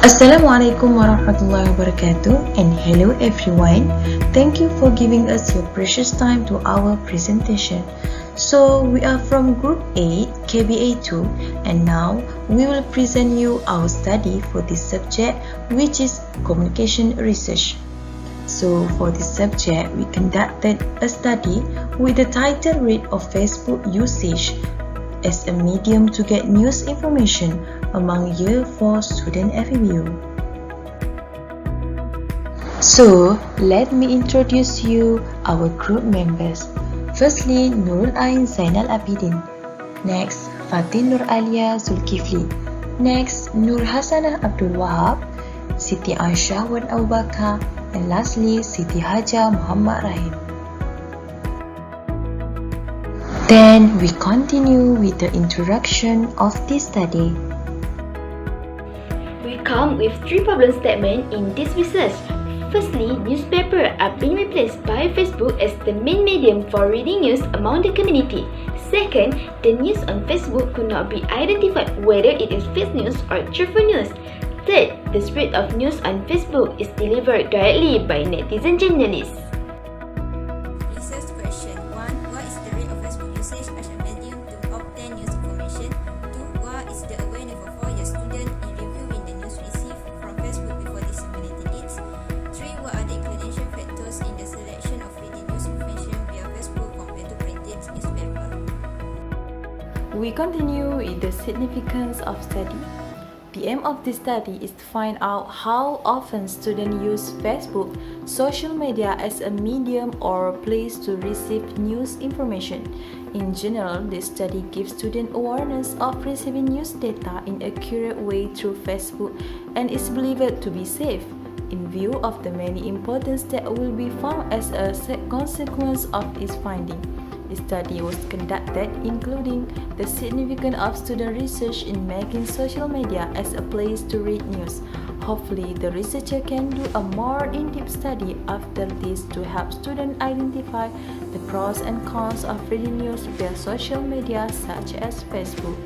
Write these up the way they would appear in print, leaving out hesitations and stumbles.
Assalamualaikum warahmatullahi wabarakatuh, and hello everyone. Thank you for giving us your precious time to our presentation. So we are from Group 8 KBA2, and now we will present you our study for this subject, which is communication research. So for this subject, we conducted a study with the title Rate of Facebook Usage as a medium to get news information among Year 4 student Fpbu. So, let me introduce you our group members. Firstly, NURUL ZAINAL ABIDIN. Next, FATIN Aliaa Zulkifli. Next, HASANAH ABDUL SITI AISYAH BAKAR, and lastly, SITI HAJAR RAHIM. Then we continue with the introduction of this study. We come with 3 problem statements in this research. Firstly, newspapers are being replaced by Facebook as the main medium for reading news among the community. Second, the news on Facebook could not be identified whether it is fake news or truthful news. Third, the spread of news on Facebook is delivered directly by netizen journalists. Research question 1. What is the rate of Facebook usage as a medium to obtain news information? 2. What is the awareness of all your students in reviewing the news received from Facebook before disseminating it? 3. What are the inclination factors in the selection of reading news information via Facebook compared to printed newspaper? We continue with the significance of study. The aim of this study is to find out how often students use Facebook, social media as a medium or place to receive news information. In general, this study gives students awareness of receiving news data in an accurate way through Facebook and is believed to be safe. In view of the many importance that will be found as a consequence of its finding, the study was conducted including the significance of student research in making social media as a place to read news. Hopefully, the researcher can do a more in-depth study after this to help students identify the pros and cons of reading news via social media such as Facebook.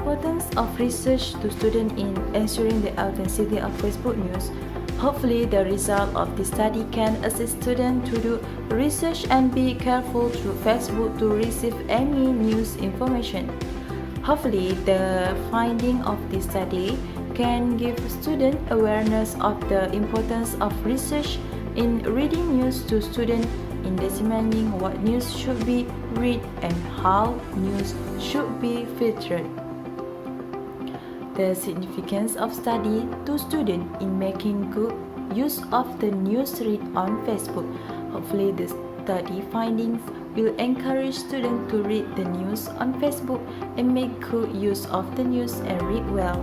Importance of research to students in ensuring the authenticity of Facebook news. Hopefully, the result of this study can assist students to do research and be careful through Facebook to receive any news information. Hopefully, the finding of this study can give students awareness of the importance of research in reading news to students in determining what news should be read and how news should be filtered. The significance of study to students in making good use of the news read on Facebook. Hopefully, the study findings will encourage students to read the news on Facebook and make good use of the news and read well.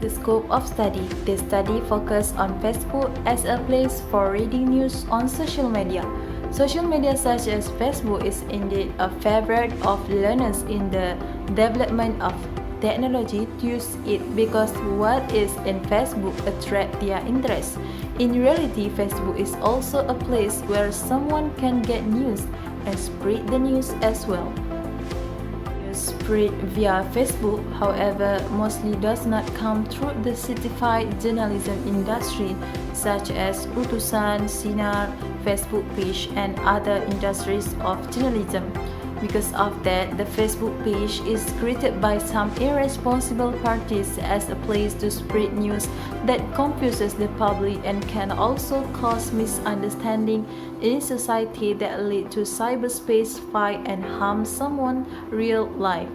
The scope of study. The study focused on Facebook as a place for reading news on social media. Social media such as Facebook is indeed a favorite of learners in the development of technology to use it because what is in Facebook attracts their interest. In reality, Facebook is also a place where someone can get news and spread the news as well. News spread via Facebook, however, mostly does not come through the certified journalism industry such as Utusan, Sinar, Facebook page, and other industries of journalism. Because of that, the Facebook page is created by some irresponsible parties as a place to spread news that confuses the public and can also cause misunderstanding in society that lead to cyberspace fight and harm someone's real life.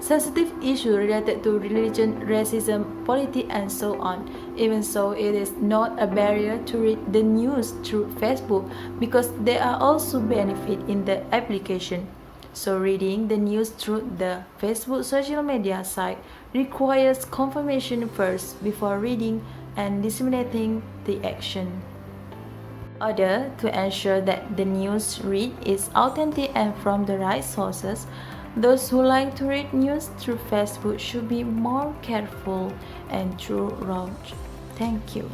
Sensitive issues related to religion, racism, politics, and so on. Even so, it is not a barrier to read the news through Facebook because there are also benefits in the application. So reading the news through the Facebook social media site requires confirmation first before reading and disseminating the action. In order to ensure that the news read is authentic and from the right sources, those who like to read news through Facebook should be more careful and thorough. Thank you.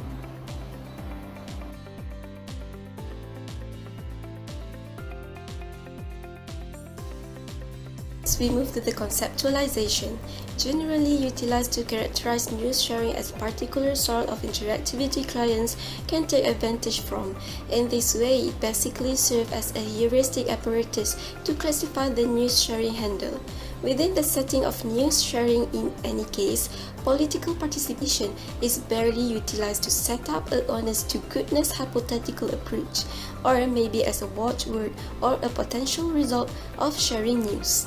Next, we move to the conceptualization, generally utilized to characterize news sharing as a particular sort of interactivity clients can take advantage from. In this way, it basically serves as a heuristic apparatus to classify the news sharing handle. Within the setting of news sharing in any case, political participation is barely utilized to set up an honest-to-goodness hypothetical approach, or maybe as a watchword or a potential result of sharing news.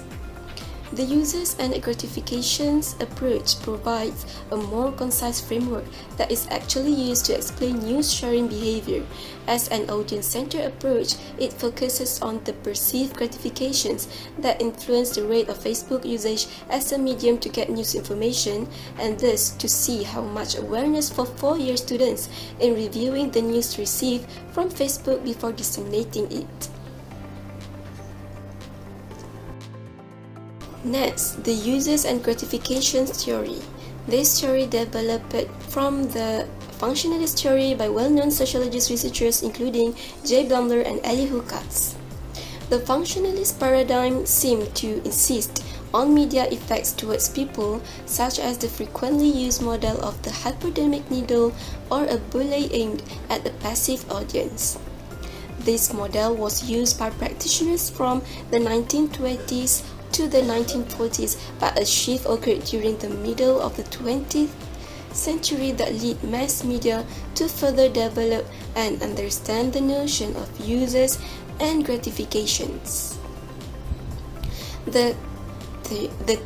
The users and gratifications approach provides a more concise framework that is actually used to explain news sharing behavior. As an audience-centered approach, it focuses on the perceived gratifications that influence the rate of Facebook usage as a medium to get news information, and thus to see how much awareness for 4-year students in reviewing the news received from Facebook before disseminating it. Next, the uses and gratifications theory. This theory developed from the functionalist theory by well-known sociologist researchers including J. Blumler and Elihu Katz. The functionalist paradigm seemed to insist on media effects towards people, such as the frequently used model of the hypodermic needle or a bullet aimed at a passive audience. This model was used by practitioners from the 1920s to the 1940s, but a shift occurred during the middle of the 20th century that led mass media to further develop and understand the notion of uses and gratifications. The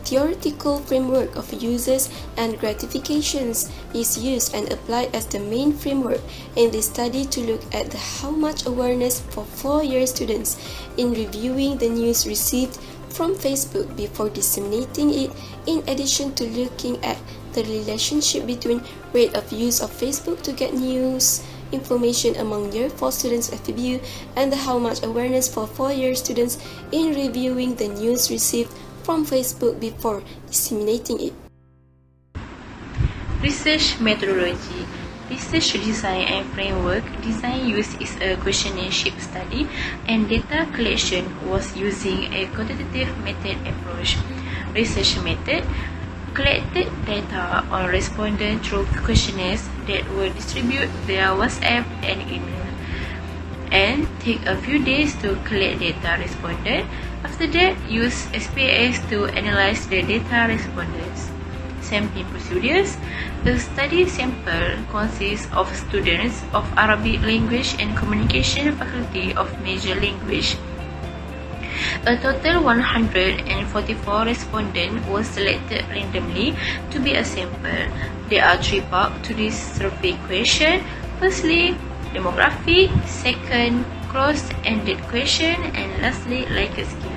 theoretical framework of uses and gratifications is used and applied as the main framework in this study to look at how much awareness for 4-year students in reviewing the news received from Facebook before disseminating it, in addition to looking at the relationship between rate of use of Facebook to get news information among Year 4 students at Fpbu and how much awareness for 4-year students in reviewing the news received from Facebook before disseminating it. Research methodology. Research design and framework. Design use is a questionnaire-shaped study, and data collection was using a quantitative method approach. Research method collected data on respondents through questionnaires that were distributed via WhatsApp and email, and take a few days to collect data responded. After that, use SPS to analyze the data respondents. Sampling procedures. The study sample consists of students of Arabic language and communication faculty of major language. A total 144 respondents was selected randomly to be a sample. There are 3 parts to this survey question. Firstly, demographic. Second, cross-ended question. And lastly, like a skill.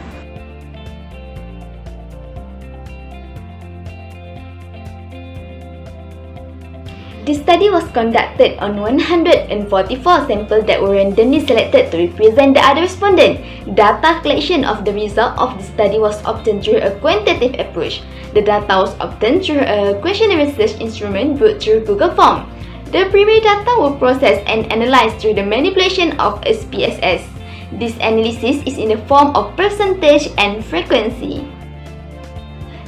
This study was conducted on 144 samples that were randomly selected to represent the other respondents. Data collection of the result of the study was obtained through a quantitative approach. The data was obtained through a questionnaire research instrument built through Google Form. The primary data were processed and analyzed through the manipulation of SPSS. This analysis is in the form of percentage and frequency.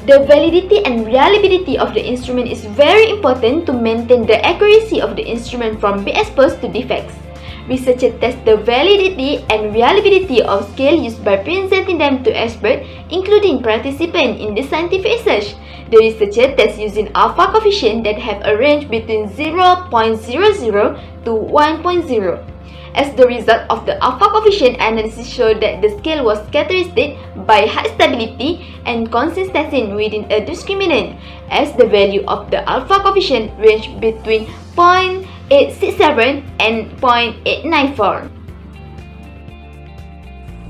The validity and reliability of the instrument is very important to maintain the accuracy of the instrument from being exposed to defects. Researchers test the validity and reliability of scales used by presenting them to experts, including participants in the scientific research. The researcher tests using alpha coefficient that have a range between 0.00 to 1.0. As the result of the alpha coefficient analysis showed that the scale was characteristic by high stability and consistency within a discriminant, as the value of the alpha coefficient ranged between 0.867 and 0.894.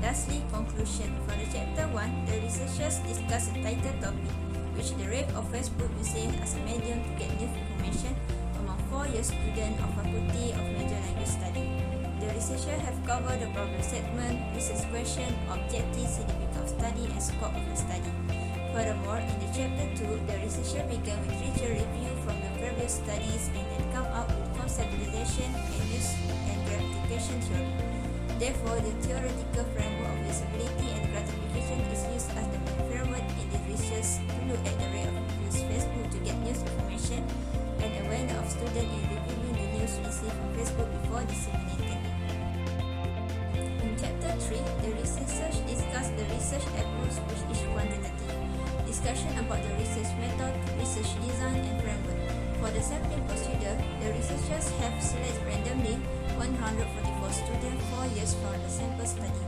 Lastly, conclusion. For the chapter 1, the researchers discussed a title topic, which the rate of Facebook usage as a medium to get news information among 4-year students of Faculty of Major Language Study. The researchers have covered the problem segment, research question, objectives, significance of study, and scope of the study. Furthermore, in the chapter 2, the researcher began with literature review from the previous studies and then come up with conceptualization and use and gratification theory. Therefore, the theoretical framework of usability and gratification is used as the main framework discussion about the research method, research design, and framework. For the sampling procedure, the researchers have selected randomly 144 students 4 years from the sample study.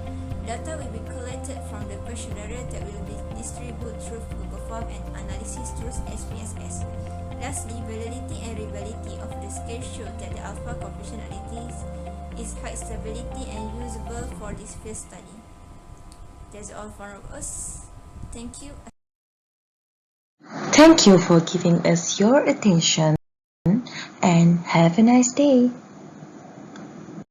Data will be collected from the questionnaire that will be distributed through Google Form and analysis through SPSS. Lastly, validity and reliability of the scale show that the alpha confidentiality is high stability and usable for this field study. That's all from us. Thank you. Thank you for giving us your attention and have a nice day.